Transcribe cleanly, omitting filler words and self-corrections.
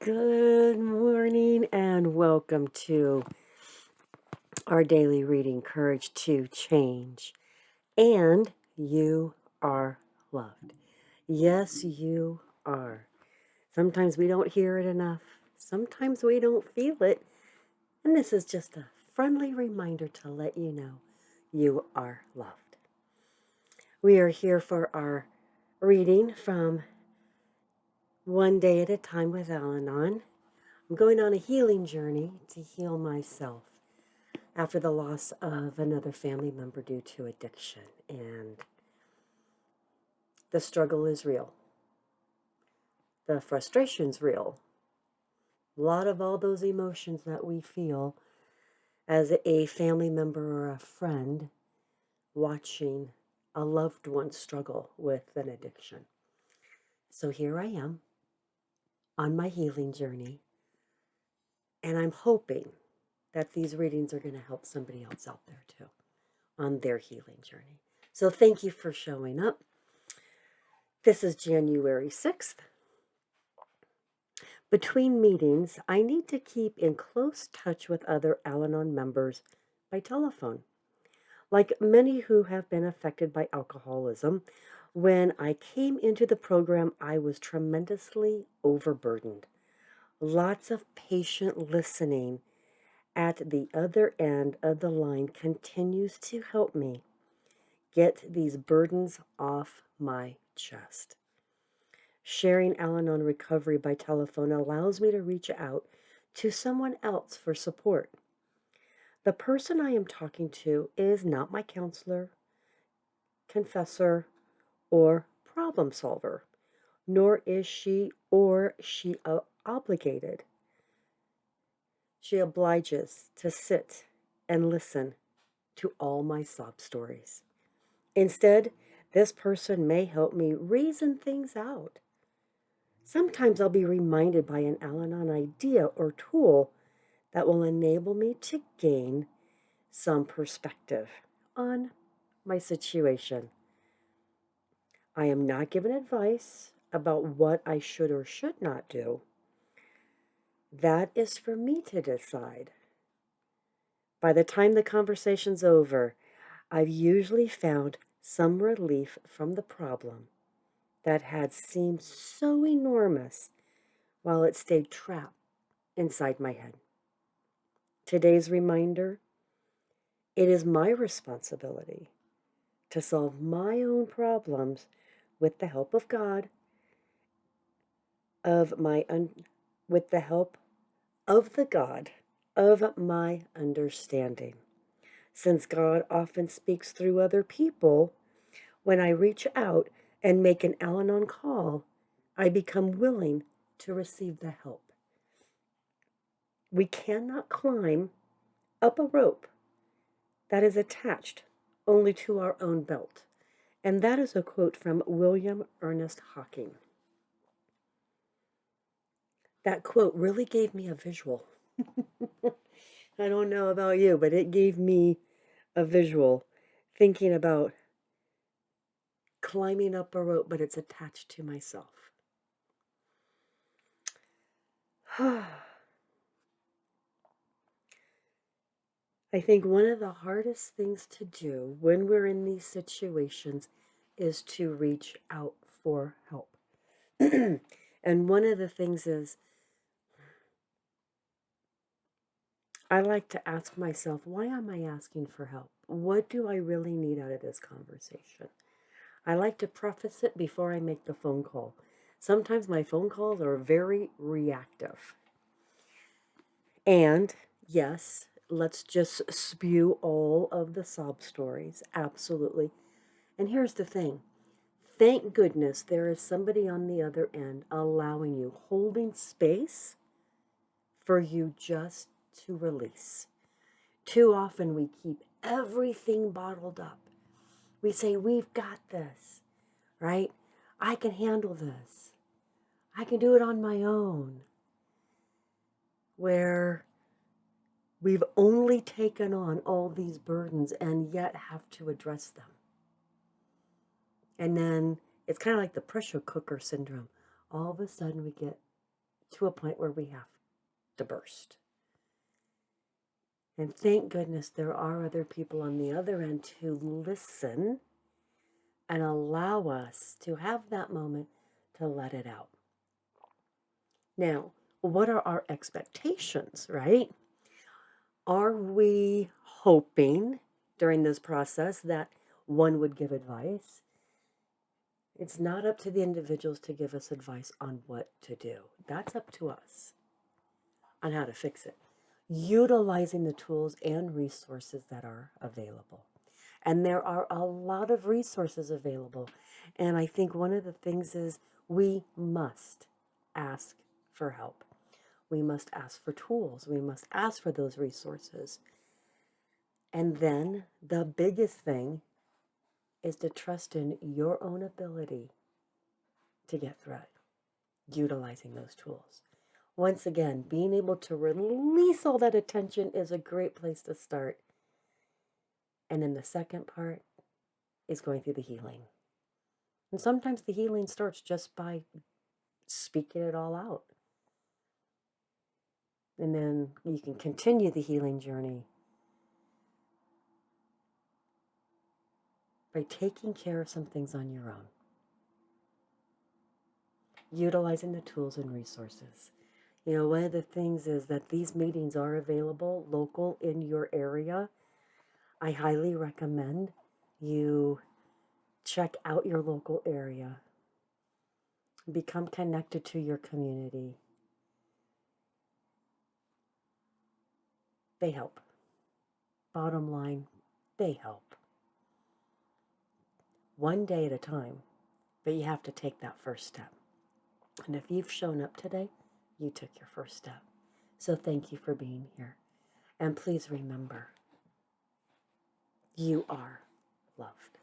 Good morning and welcome to our daily reading, Courage to Change. And you are loved. Yes, you are. Sometimes we don't hear it enough. Sometimes we don't feel it. And this is just a friendly reminder to let you know you are loved. We are here for our reading from One Day at a Time with Al-Anon. I'm going on a healing journey to heal myself after the loss of another family member due to addiction. And the struggle is real. The frustration's real. A lot of all those emotions that we feel as a family member or a friend watching a loved one struggle with an addiction. So here I am on my healing journey, and I'm hoping that these readings are going to help somebody else out there too on their healing journey. So thank you for showing up. This is January 6th. Between meetings, I need to keep in close touch with other Al-Anon members by telephone. Like many who have been affected by alcoholism, when I came into the program, I was tremendously overburdened. Lots of patient listening at the other end of the line continues to help me get these burdens off my chest. Sharing Al-Anon recovery by telephone allows me to reach out to someone else for support. The person I am talking to is not my counselor, confessor, or problem solver, nor is she obligated. She obliges to sit and listen to all my sob stories. Instead, this person may help me reason things out. Sometimes I'll be reminded by an Al-Anon idea or tool that will enable me to gain some perspective on my situation. I am not given advice about what I should or should not do. That is for me to decide. By the time the conversation's over, I've usually found some relief from the problem that had seemed so enormous while it stayed trapped inside my head. Today's reminder: it is my responsibility to solve my own problems with the help of God, with the help of the God of my understanding. Since God often speaks through other people, when I reach out and make an Al-Anon call, I become willing to receive the help. We cannot climb up a rope that is attached only to our own belt. And that is a quote from William Ernest Hocking. That quote really gave me a visual. I don't know about you, but it gave me a visual thinking about climbing up a rope, but it's attached to myself. I think one of the hardest things to do when we're in these situations is to reach out for help. And one of the things is, I like to ask myself, why am I asking for help? What do I really need out of this conversation? I like to preface it before I make the phone call. Sometimes my phone calls are very reactive. And yes, let's just spew all of the sob stories. Absolutely. And here's the thing. Thank goodness there is somebody on the other end allowing you, holding space for you just to release. Too often we keep everything bottled up. We say, we've got this, right? I can handle this. I can do it on my own. Where we've only taken on all these burdens and yet have to address them. And then it's kind of like the pressure cooker syndrome. All of a sudden we get to a point where we have to burst. And thank goodness there are other people on the other end to listen and allow us to have that moment to let it out. Now, what are our expectations, right? Are we hoping during this process that one would give advice? It's not up to the individuals to give us advice on what to do. That's up to us on how to fix it. Utilizing the tools and resources that are available. And there are a lot of resources available. And I think one of the things is we must ask for help. We must ask for tools. We must ask for those resources. And then the biggest thing is to trust in your own ability to get through it, utilizing those tools. Once again, being able to release all that attention is a great place to start. And then the second part is going through the healing. And sometimes the healing starts just by speaking it all out. And then you can continue the healing journey by taking care of some things on your own. Utilizing the tools and resources. You know, one of the things is that these meetings are available local in your area. I highly recommend you check out your local area. Become connected to your community. They help. Bottom line, they help. One day at a time, but you have to take that first step. And if you've shown up today, you took your first step. So thank you for being here. And please remember, you are loved.